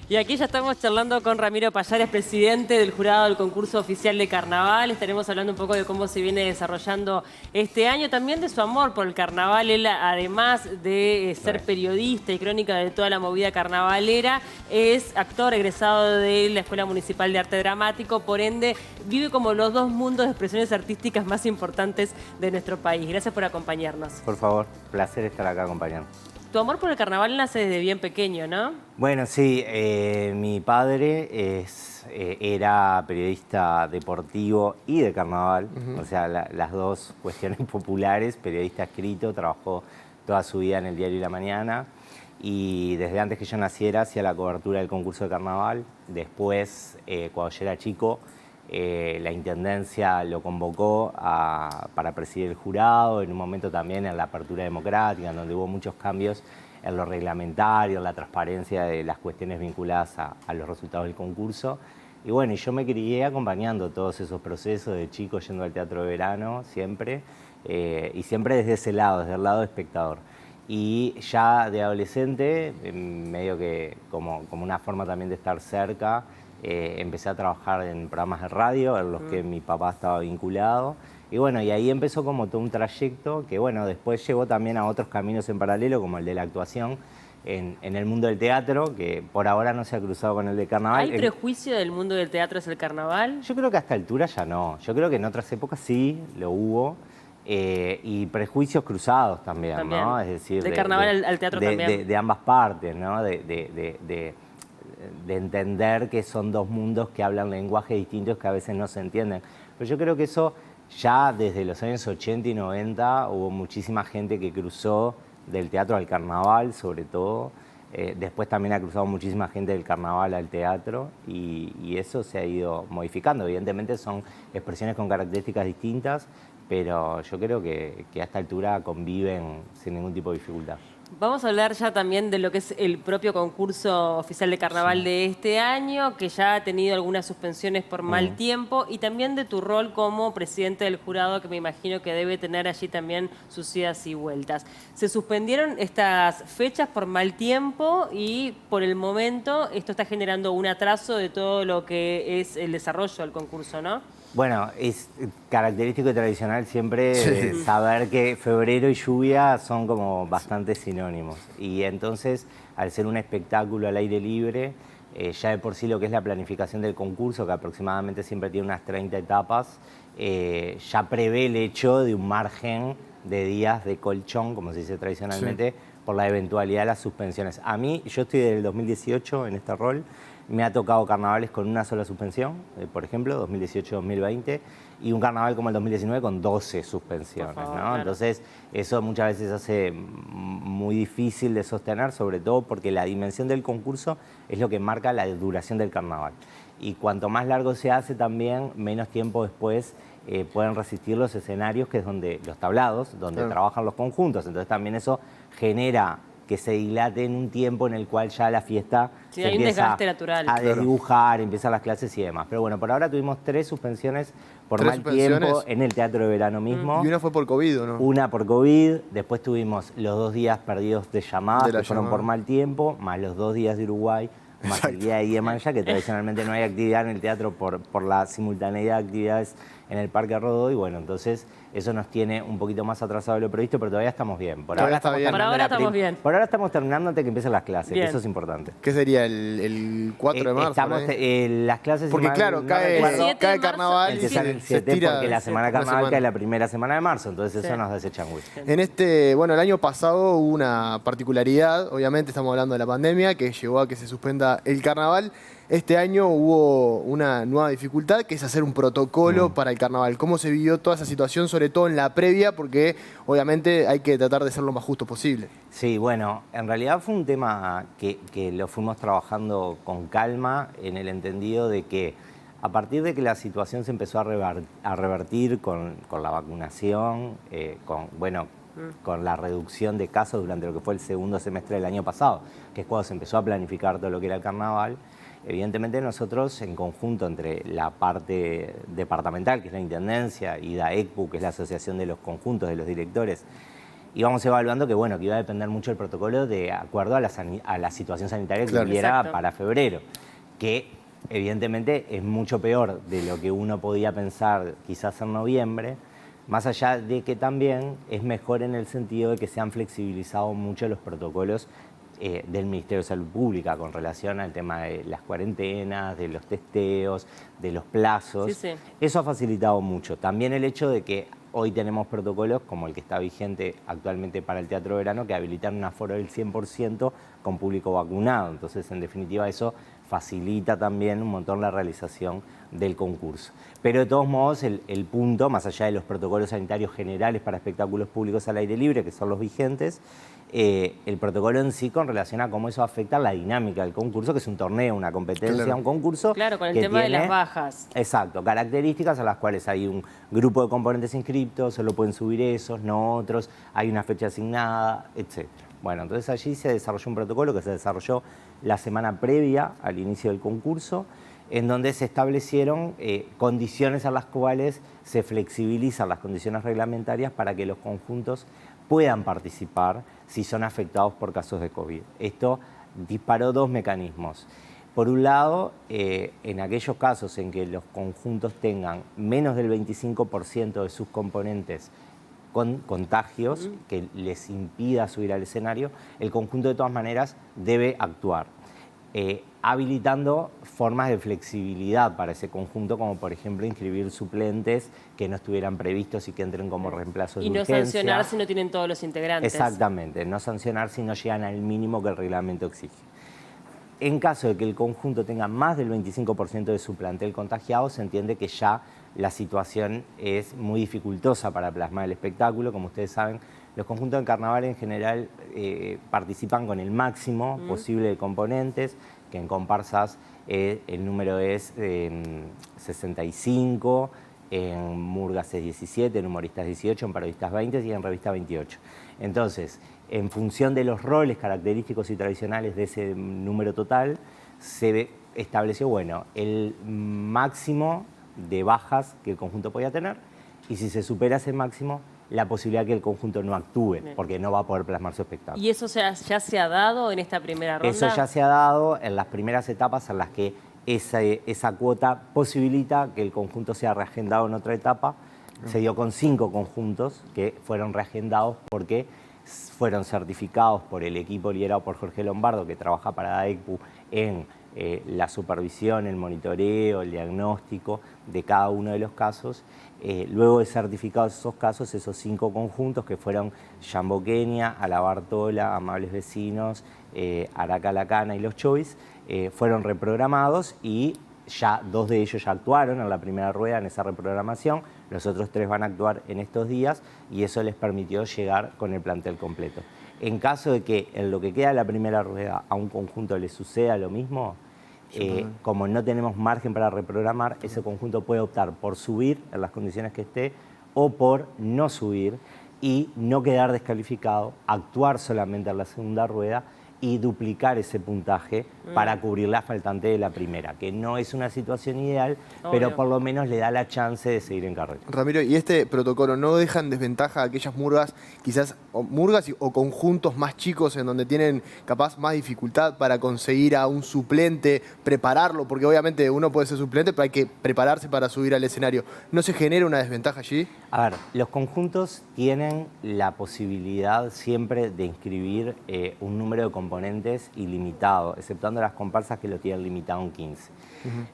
Y aquí ya estamos charlando con Ramiro Pallares, presidente del jurado del concurso oficial de carnaval. Estaremos hablando un poco de cómo se viene desarrollando este año, también de su amor por el carnaval. Él, además de ser periodista y crónica de toda la movida carnavalera, es actor egresado de la Escuela Municipal de Arte Dramático, por ende vive como los dos mundos de expresiones artísticas más importantes de nuestro país. Gracias por acompañarnos. Por favor, placer estar acá acompañando. Tu amor por el carnaval nace desde bien pequeño, ¿no? Bueno, sí, mi padre era periodista deportivo y de carnaval, o sea, las dos cuestiones populares, periodista escrito, trabajó toda su vida en el diario La Mañana y desde antes que yo naciera hacía la cobertura del concurso de carnaval. Después, cuando yo era chico, la Intendencia lo convocó para presidir el jurado, en un momento también en la apertura democrática, en donde hubo muchos cambios en lo reglamentario, en la transparencia de las cuestiones vinculadas a los resultados del concurso. Y bueno, yo me crié acompañando todos esos procesos de chico, yendo al teatro de verano siempre, y siempre desde ese lado, desde el lado de espectador. Y ya de adolescente, medio que como una forma también de estar cerca, empecé a trabajar en programas de radio en los que mi papá estaba vinculado. Y bueno, y ahí empezó como todo un trayecto que bueno, después llevó también a otros caminos en paralelo, como el de la actuación en el mundo del teatro, que por ahora no se ha cruzado con el de carnaval. ¿Hay prejuicio del mundo del teatro es el carnaval? Yo creo que a esta altura ya no. Yo creo que en otras épocas sí lo hubo. Y prejuicios cruzados también, ¿no? Es decir, de carnaval al teatro también. De ambas partes, ¿no? De entender que son dos mundos que hablan lenguajes distintos que a veces no se entienden. Pero yo creo que eso ya desde los años 80 y 90 hubo muchísima gente que cruzó del teatro al carnaval, sobre todo. Después también ha cruzado muchísima gente del carnaval al teatro y eso se ha ido modificando. Evidentemente son expresiones con características distintas, pero yo creo que a esta altura conviven sin ningún tipo de dificultad. Vamos a hablar ya también de lo que es el propio concurso oficial de carnaval de este año, que ya ha tenido algunas suspensiones por mal tiempo, y también de tu rol como presidente del jurado, que me imagino que debe tener allí también sus idas y vueltas. Se suspendieron estas fechas por mal tiempo y por el momento esto está generando un atraso de todo lo que es el desarrollo del concurso, ¿no? Bueno, es característico y tradicional siempre saber que febrero y lluvia son como bastante sinónimos. Y entonces, al ser un espectáculo al aire libre, ya de por sí lo que es la planificación del concurso, que aproximadamente siempre tiene unas 30 etapas, ya prevé el hecho de un margen de días de colchón, como se dice tradicionalmente, por la eventualidad de las suspensiones. A mí, yo estoy desde el 2018 en este rol. Me ha tocado carnavales con una sola suspensión, por ejemplo, 2018-2020, y un carnaval como el 2019 con 12 suspensiones, ¿no? Claro. Entonces, eso muchas veces hace muy difícil de sostener, sobre todo porque la dimensión del concurso es lo que marca la duración del carnaval. Y cuanto más largo se hace también, menos tiempo después pueden resistir los escenarios, que es donde los tablados, donde trabajan los conjuntos. Entonces también eso genera que se dilate en un tiempo en el cual ya la fiesta se hay un desgaste natural. A desdibujar, empiezan las clases y demás. Pero bueno, por ahora tuvimos 3 suspensiones por mal tiempo en el teatro de verano mismo. Y una fue por COVID, ¿o no? Una por COVID, después tuvimos los 2 días perdidos de llamadas, que fueron por mal tiempo, más los 2 días de Uruguay, más el día de Iemanjá, que tradicionalmente no hay actividad en el teatro por la simultaneidad de actividades en el Parque Rodó, y bueno, entonces eso nos tiene un poquito más atrasado de lo previsto, pero todavía estamos bien. Por ahora estamos bien. Por ahora estamos terminando antes de que empiecen las clases, que eso es importante. ¿Qué sería el 4 de marzo? Estamos las clases... Porque claro, cae carnaval y empiezan el 7 porque la semana de carnaval cae la primera semana de marzo, entonces eso nos hace changüí. Bueno, el año pasado hubo una particularidad, obviamente estamos hablando de la pandemia, que llevó a que se suspenda el carnaval. Este año hubo una nueva dificultad, que es hacer un protocolo para el carnaval. ¿Cómo se vivió toda esa situación, sobre todo en la previa? Porque obviamente hay que tratar de ser lo más justo posible. Sí, bueno, en realidad fue un tema que lo fuimos trabajando con calma, en el entendido de que a partir de que la situación se empezó a revertir con la vacunación, con la reducción de casos durante lo que fue el segundo semestre del año pasado, que es cuando se empezó a planificar todo lo que era el carnaval. Evidentemente nosotros, en conjunto entre la parte departamental, que es la Intendencia, y DAECPU, que es la Asociación de los Conjuntos de los Directores, íbamos evaluando que, bueno, que iba a depender mucho del protocolo de acuerdo a la situación sanitaria que Claro. hubiera Exacto. para febrero, que evidentemente es mucho peor de lo que uno podía pensar quizás en noviembre, más allá de que también es mejor en el sentido de que se han flexibilizado mucho los protocolos del Ministerio de Salud Pública con relación al tema de las cuarentenas, de los testeos, de los plazos. Sí, sí. Eso ha facilitado mucho. También el hecho de que hoy tenemos protocolos como el que está vigente actualmente para el Teatro Verano, que habilitan un aforo del 100% con público vacunado. Entonces, en definitiva, eso facilita también un montón la realización del concurso. Pero de todos modos, el punto, más allá de los protocolos sanitarios generales para espectáculos públicos al aire libre, que son los vigentes, el protocolo en sí con relación a cómo eso afecta la dinámica del concurso, que es un torneo, una competencia, Claro. un concurso. Claro, con el que tema de tiene, las bajas. Exacto, características a las cuales hay un grupo de componentes inscriptos, solo pueden subir esos, no otros, hay una fecha asignada, etc. Bueno, entonces allí se desarrolló un protocolo que se desarrolló la semana previa al inicio del concurso, en donde se establecieron condiciones a las cuales se flexibilizan las condiciones reglamentarias para que los conjuntos puedan participar si son afectados por casos de COVID. Esto disparó dos mecanismos. Por un lado, en aquellos casos en que los conjuntos tengan menos del 25% de sus componentes con contagios que les impida subir al escenario, el conjunto de todas maneras debe actuar, habilitando formas de flexibilidad para ese conjunto, como por ejemplo inscribir suplentes que no estuvieran previstos y que entren como reemplazos de Y no urgencia. sancionar si no tienen todos los integrantes. Exactamente, no sancionar si no llegan al mínimo que el reglamento exige. En caso de que el conjunto tenga más del 25% de su plantel contagiado, se entiende que ya la situación es muy dificultosa para plasmar el espectáculo. Como ustedes saben, los conjuntos de carnaval en general participan con el máximo posible de componentes, que en comparsas el número es 65, en murgas es 17, en humoristas 18, en parodistas 20 y en revista 28. Entonces, en función de los roles característicos y tradicionales de ese número total, se estableció, bueno, el máximo de bajas que el conjunto podía tener, y si se supera ese máximo, la posibilidad que el conjunto no actúe, porque no va a poder plasmar su espectáculo. ¿Y eso ya se ha dado en esta primera ronda? Eso ya se ha dado en las primeras etapas en las que esa cuota posibilita que el conjunto sea reagendado en otra etapa. Se dio con 5 conjuntos que fueron reagendados porque fueron certificados por el equipo liderado por Jorge Lombardo, que trabaja para DAECPU en la supervisión, el monitoreo, el diagnóstico de cada uno de los casos. Luego de certificados esos casos, esos 5 conjuntos que fueron Yamboqueña, Alabartola, Amables Vecinos, Araca Lacana y Los Chovis, fueron reprogramados y ya 2 de ellos ya actuaron en la primera rueda en esa reprogramación, los otros 3 van a actuar en estos días y eso les permitió llegar con el plantel completo. En caso de que en lo que queda de la primera rueda a un conjunto le suceda lo mismo, como no tenemos margen para reprogramar, ese conjunto puede optar por subir en las condiciones que esté o por no subir y no quedar descalificado, actuar solamente en la segunda rueda y duplicar ese puntaje para cubrir la faltante de la primera, que no es una situación ideal, pero por lo menos le da la chance de seguir en carrera. Ramiro, ¿y este protocolo no deja en desventaja a aquellas murgas, quizás murgas o conjuntos más chicos en donde tienen capaz más dificultad para conseguir a un suplente, prepararlo? Porque obviamente uno puede ser suplente, pero hay que prepararse para subir al escenario. ¿No se genera una desventaja allí? A ver, los conjuntos tienen la posibilidad siempre de inscribir un número de componentes ilimitado, exceptuando las comparsas que lo tienen limitado en 15.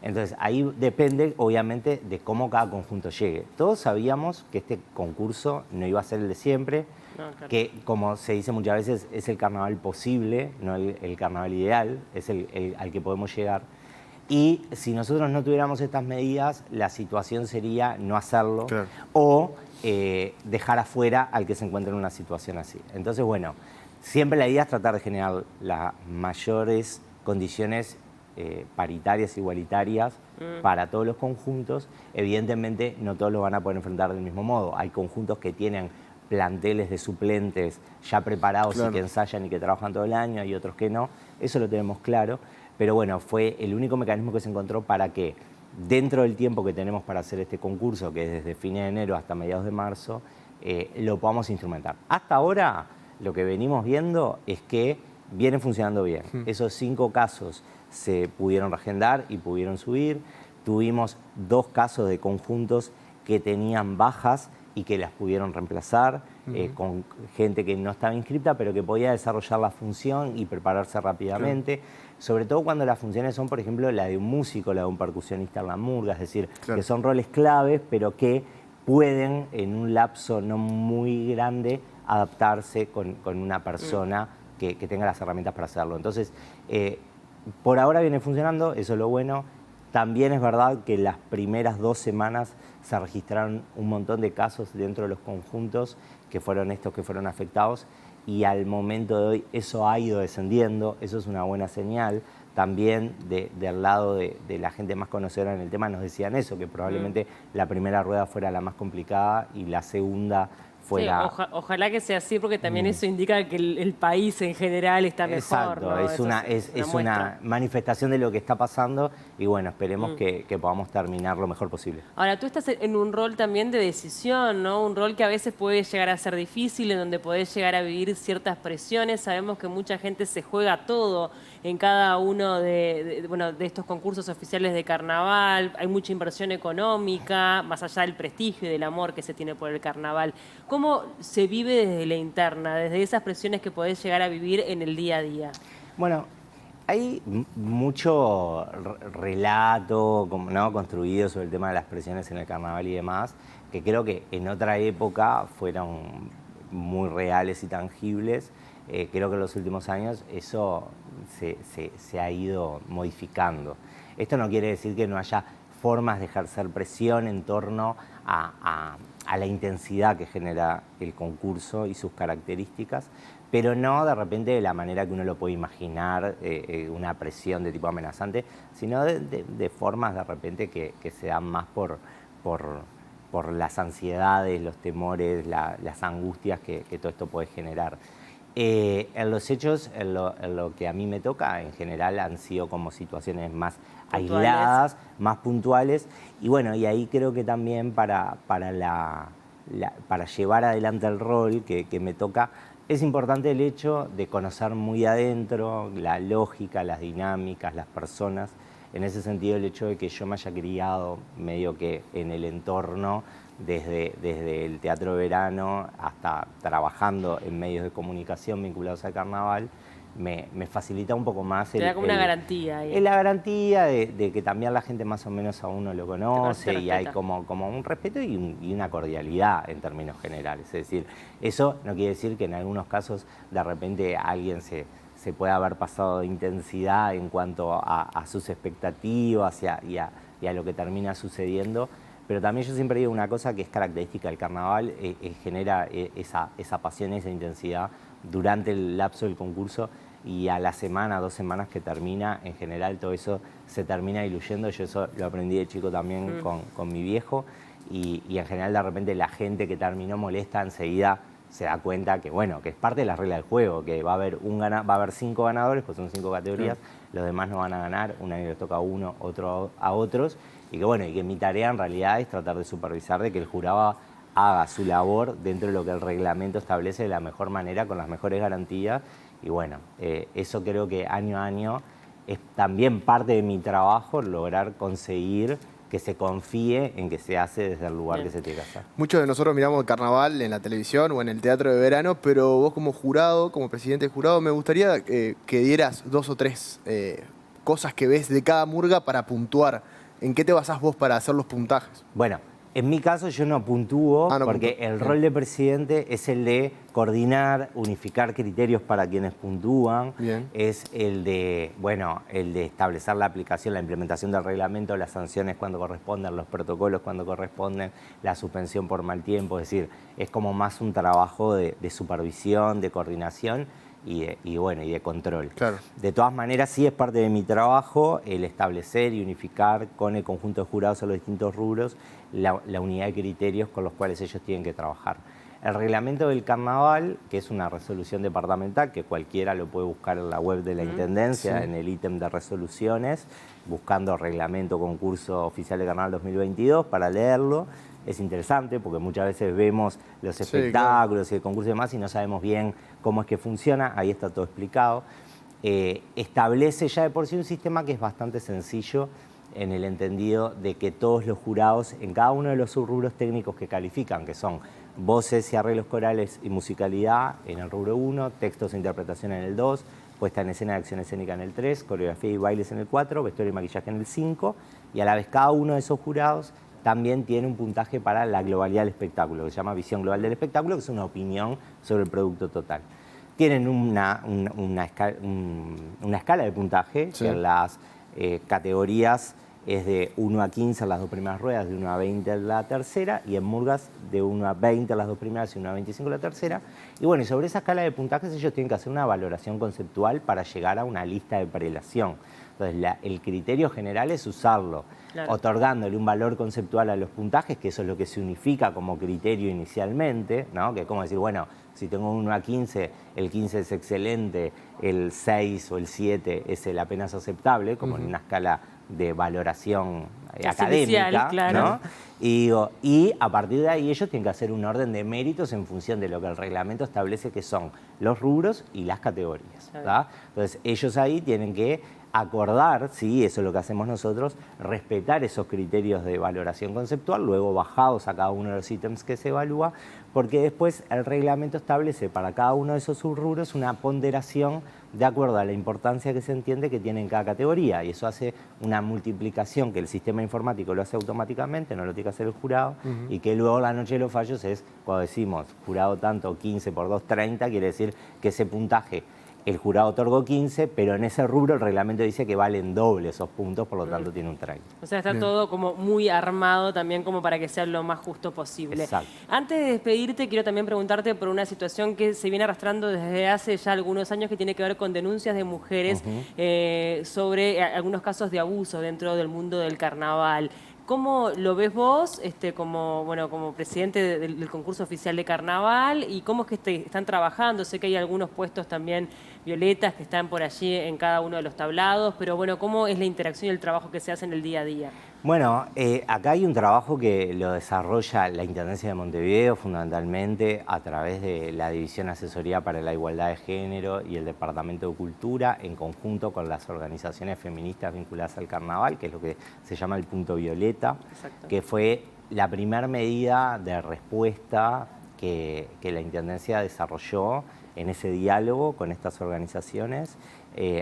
Entonces, ahí depende, obviamente, de cómo cada conjunto llegue. Todos sabíamos que este concurso no iba a ser el de siempre, que, como se dice muchas veces, es el carnaval posible, no el carnaval ideal, es el al que podemos llegar. Y si nosotros no tuviéramos estas medidas, la situación sería no hacerlo o dejar afuera al que se encuentra en una situación así. Entonces, bueno, siempre la idea es tratar de generar las mayores condiciones paritarias, igualitarias para todos los conjuntos. Evidentemente, no todos lo van a poder enfrentar del mismo modo. Hay conjuntos que tienen planteles de suplentes ya preparados y que ensayan y que trabajan todo el año, hay otros que no. Eso lo tenemos claro. Pero bueno, fue el único mecanismo que se encontró para que, dentro del tiempo que tenemos para hacer este concurso, que es desde fines de enero hasta mediados de marzo, lo podamos instrumentar. Hasta ahora lo que venimos viendo es que viene funcionando bien. Esos 5 casos se pudieron reagendar y pudieron subir. Tuvimos 2 casos de conjuntos que tenían bajas y que las pudieron reemplazar con gente que no estaba inscripta, pero que podía desarrollar la función y prepararse rápidamente. Sobre todo cuando las funciones son, por ejemplo, la de un músico, la de un percusionista en la murga, es decir, que son roles claves, pero que pueden, en un lapso no muy grande, adaptarse con una persona que tenga las herramientas para hacerlo. Entonces, por ahora viene funcionando, eso es lo bueno. También es verdad que las primeras 2 semanas se registraron un montón de casos dentro de los conjuntos que fueron estos que fueron afectados y al momento de hoy eso ha ido descendiendo, eso es una buena señal. También del lado de la gente más conocedora en el tema nos decían eso, que probablemente la primera rueda fuera la más complicada y la segunda fuera... Sí, ojalá que sea así, porque también eso indica que el país en general está mejor. Exacto, ¿no? es una manifestación de lo que está pasando y bueno, esperemos que podamos terminar lo mejor posible. Ahora, tú estás en un rol también de decisión, ¿no? Un rol que a veces puede llegar a ser difícil, en donde podés llegar a vivir ciertas presiones. Sabemos que mucha gente se juega todo en cada uno de estos concursos oficiales de carnaval. Hay mucha inversión económica, más allá del prestigio y del amor que se tiene por el carnaval. ¿Cómo se vive desde la interna, desde esas presiones que podés llegar a vivir en el día a día? Bueno, hay mucho relato, ¿no?, construido sobre el tema de las presiones en el carnaval y demás, que creo que en otra época fueron muy reales y tangibles. Creo que en los últimos años eso se ha ido modificando. Esto no quiere decir que no haya formas de ejercer presión en torno a la intensidad que genera el concurso y sus características, pero no de repente de la manera que uno lo puede imaginar, una presión de tipo amenazante, sino de formas de repente que se dan más por las ansiedades, los temores, las angustias que todo esto puede generar. En los hechos, en lo que a mí me toca, en general han sido como situaciones más aisladas, más puntuales, y bueno, y ahí creo que también para llevar adelante el rol que me toca, es importante el hecho de conocer muy adentro la lógica, las dinámicas, las personas. En ese sentido, el hecho de que yo me haya criado medio que en el entorno, desde el teatro de verano hasta trabajando en medios de comunicación vinculados al carnaval, me facilita un poco más. Te da como una garantía ahí. La garantía de que también la gente más o menos a uno lo conoce y hay como un respeto y una cordialidad en términos generales. Es decir, eso no quiere decir que en algunos casos de repente alguien se pueda haber pasado de intensidad en cuanto a sus expectativas y a lo que termina sucediendo. Pero también yo siempre digo una cosa que es característica del carnaval, genera esa pasión, esa intensidad durante el lapso del concurso y a la semana, 2 semanas que termina, en general todo eso se termina diluyendo. Yo eso lo aprendí de chico también con mi viejo y en general de repente la gente que terminó molesta enseguida se da cuenta que, bueno, que es parte de las reglas del juego, que va a haber 5 ganadores, pues son 5 categorías, los demás no van a ganar, un año les toca a uno, otro a otros, y que bueno, y que mi tarea en realidad es tratar de supervisar de que el jurado haga su labor dentro de lo que el reglamento establece de la mejor manera, con las mejores garantías, y bueno, eso creo que año a año es también parte de mi trabajo, lograr conseguir que se confíe en que se hace desde el lugar que se tiene que hacer. Muchos de nosotros miramos el carnaval en la televisión o en el teatro de verano, pero vos como jurado, como presidente del jurado, me gustaría que dieras 2 o 3 cosas que ves de cada murga para puntuar. ¿En qué te basás vos para hacer los puntajes? Bueno, en mi caso yo no puntúo porque el rol de presidente es el de coordinar, unificar criterios para quienes puntúan, es el de, bueno, el de establecer la aplicación, la implementación del reglamento, las sanciones cuando corresponden, los protocolos cuando corresponden, la suspensión por mal tiempo, es decir, es como más un trabajo de supervisión, de coordinación y de control. Claro. De todas maneras, sí es parte de mi trabajo el establecer y unificar con el conjunto de jurados a los distintos rubros la unidad de criterios con los cuales ellos tienen que trabajar. El reglamento del carnaval, que es una resolución departamental, que cualquiera lo puede buscar en la web de la Intendencia, en el ítem de resoluciones, buscando reglamento concurso oficial de carnaval 2022 para leerlo. es interesante porque muchas veces vemos los Sí, espectáculos y el concurso y demás y no sabemos bien cómo es que funciona, ahí está todo explicado. Establece ya de por sí un sistema que es bastante sencillo en el entendido de que todos los jurados en cada uno de los subrubros técnicos que califican, que son voces y arreglos corales y musicalidad en el rubro 1, textos e interpretación en el 2, puesta en escena de acción escénica en el 3, coreografía y bailes en el 4, vestuario y maquillaje en el 5, y a la vez cada uno de esos jurados también tiene un puntaje para la globalidad del espectáculo, que se llama visión global del espectáculo, que es una opinión sobre el producto total. Tienen una escala de puntaje, Sí. que en las categorías es de 1 a 15 en las 2 primeras ruedas, de 1 a 20 en la tercera, y en murgas de 1 a 20 en las 2 primeras y 1 a 25 en la tercera. Y bueno, y sobre esa escala de puntajes ellos tienen que hacer una valoración conceptual para llegar a una lista de prelación. Entonces, el criterio general es usarlo, Claro. otorgándole un valor conceptual a los puntajes, que eso es lo que se unifica como criterio inicialmente, ¿no? Que es como decir, bueno, si tengo 1 a 15, el 15 es excelente, el 6 o el 7 es el apenas aceptable, como en una escala de valoración Es académica, inicial, claro. ¿no? Y a partir de ahí ellos tienen que hacer un orden de méritos en función de lo que el reglamento establece que son los rubros y las categorías, ¿tá? Entonces ellos ahí tienen que acordar, sí, eso es lo que hacemos nosotros, respetar esos criterios de valoración conceptual, luego bajados a cada uno de los ítems que se evalúa, porque después el reglamento establece para cada uno de esos subrubros una ponderación de acuerdo a la importancia que se entiende que tiene en cada categoría, y eso hace una multiplicación que el sistema informático lo hace automáticamente, no lo tiene que hacer el jurado, y que luego la noche de los fallos es cuando decimos jurado tanto 15 por 2, 30, quiere decir que ese puntaje el jurado otorgó 15, pero en ese rubro el reglamento dice que valen doble esos puntos, por lo tanto tiene un 30. O sea, está todo como muy armado también como para que sea lo más justo posible. Exacto. Antes de despedirte, quiero también preguntarte por una situación que se viene arrastrando desde hace ya algunos años que tiene que ver con denuncias de mujeres sobre algunos casos de abuso dentro del mundo del carnaval. ¿Cómo lo ves vos como presidente del concurso oficial de carnaval y cómo es que están trabajando? Sé que hay algunos puestos también violetas que están por allí en cada uno de los tablados, pero bueno, ¿cómo es la interacción y el trabajo que se hace en el día a día? Bueno, acá hay un trabajo que lo desarrolla la Intendencia de Montevideo fundamentalmente a través de la División Asesoría para la Igualdad de Género y el Departamento de Cultura en conjunto con las organizaciones feministas vinculadas al carnaval, que es lo que se llama el Punto Violeta, Exacto. que fue la primera medida de respuesta que la Intendencia desarrolló en ese diálogo con estas organizaciones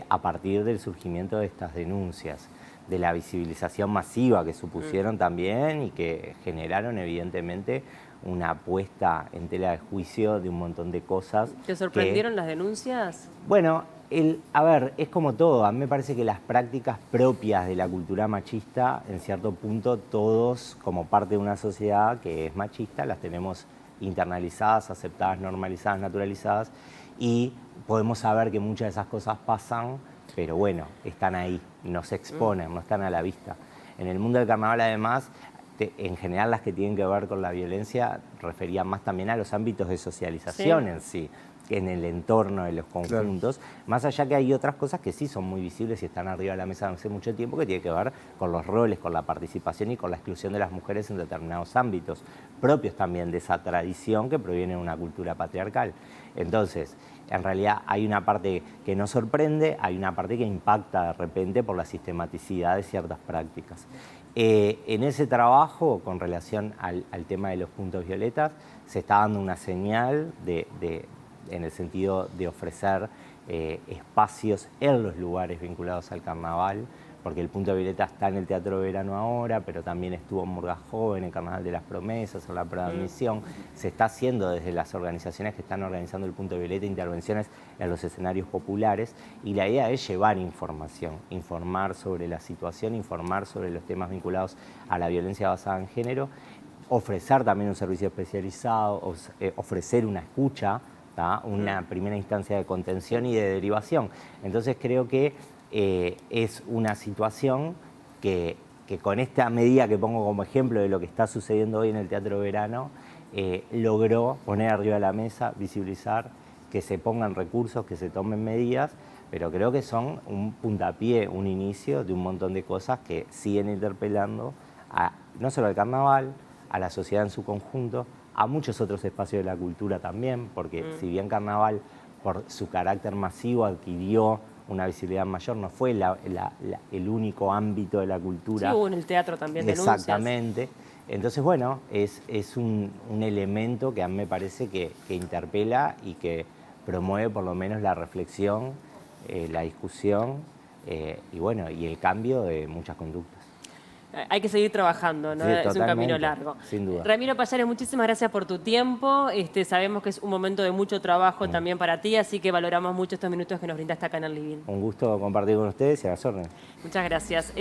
a partir del surgimiento de estas denuncias, de la visibilización masiva que supusieron también y que generaron evidentemente una puesta en tela de juicio de un montón de cosas. ¿Te sorprendieron las denuncias? Bueno, a ver, es como todo. A mí me parece que las prácticas propias de la cultura machista, en cierto punto, todos, como parte de una sociedad que es machista, las tenemos internalizadas, aceptadas, normalizadas, naturalizadas, y podemos saber que muchas de esas cosas pasan, pero bueno, están ahí, no se exponen, no están a la vista. En el mundo del carnaval, además, en general las que tienen que ver con la violencia referían más también a los ámbitos de socialización en sí, en el entorno de los conjuntos, más allá que hay otras cosas que sí son muy visibles y están arriba de la mesa hace mucho tiempo, que tiene que ver con los roles, con la participación y con la exclusión de las mujeres en determinados ámbitos, propios también de esa tradición que proviene de una cultura patriarcal. Entonces, en realidad hay una parte que nos sorprende, hay una parte que impacta de repente por la sistematicidad de ciertas prácticas. En ese trabajo, con relación al tema de los puntos violetas, se está dando una señal en el sentido de ofrecer espacios en los lugares vinculados al carnaval, porque el punto violeta está en el Teatro de Verano ahora, pero también estuvo en Murgas Joven, en Carnaval de las Promesas, en la preadmisión. Se está haciendo desde las organizaciones que están organizando el punto violeta intervenciones en los escenarios populares, y la idea es llevar información, informar sobre la situación, informar sobre los temas vinculados a la violencia basada en género, ofrecer también un servicio especializado, ofrecer una escucha, una primera instancia de contención y de derivación. Entonces creo que es una situación que con esta medida que pongo como ejemplo de lo que está sucediendo hoy en el Teatro Verano, logró poner arriba de la mesa, visibilizar, que se pongan recursos, que se tomen medidas, pero creo que son un puntapié, un inicio de un montón de cosas que siguen interpelando no solo al carnaval, a la sociedad en su conjunto, a muchos otros espacios de la cultura también, porque si bien Carnaval, por su carácter masivo, adquirió una visibilidad mayor, no fue el único ámbito de la cultura. Sí, hubo en el teatro también denuncias. Exactamente. Entonces, bueno, es un elemento que a mí me parece que interpela y que promueve por lo menos la reflexión, la discusión y bueno, y el cambio de muchas conductas. Hay que seguir trabajando, ¿no? Sí, Es un camino totalmente, largo. sin duda. Ramiro Pallares, muchísimas gracias por tu tiempo. Sabemos que es un momento de mucho trabajo también para ti, así que valoramos mucho estos minutos que nos brindaste acá en el Living. Un gusto compartir con ustedes y a las órdenes. Muchas gracias.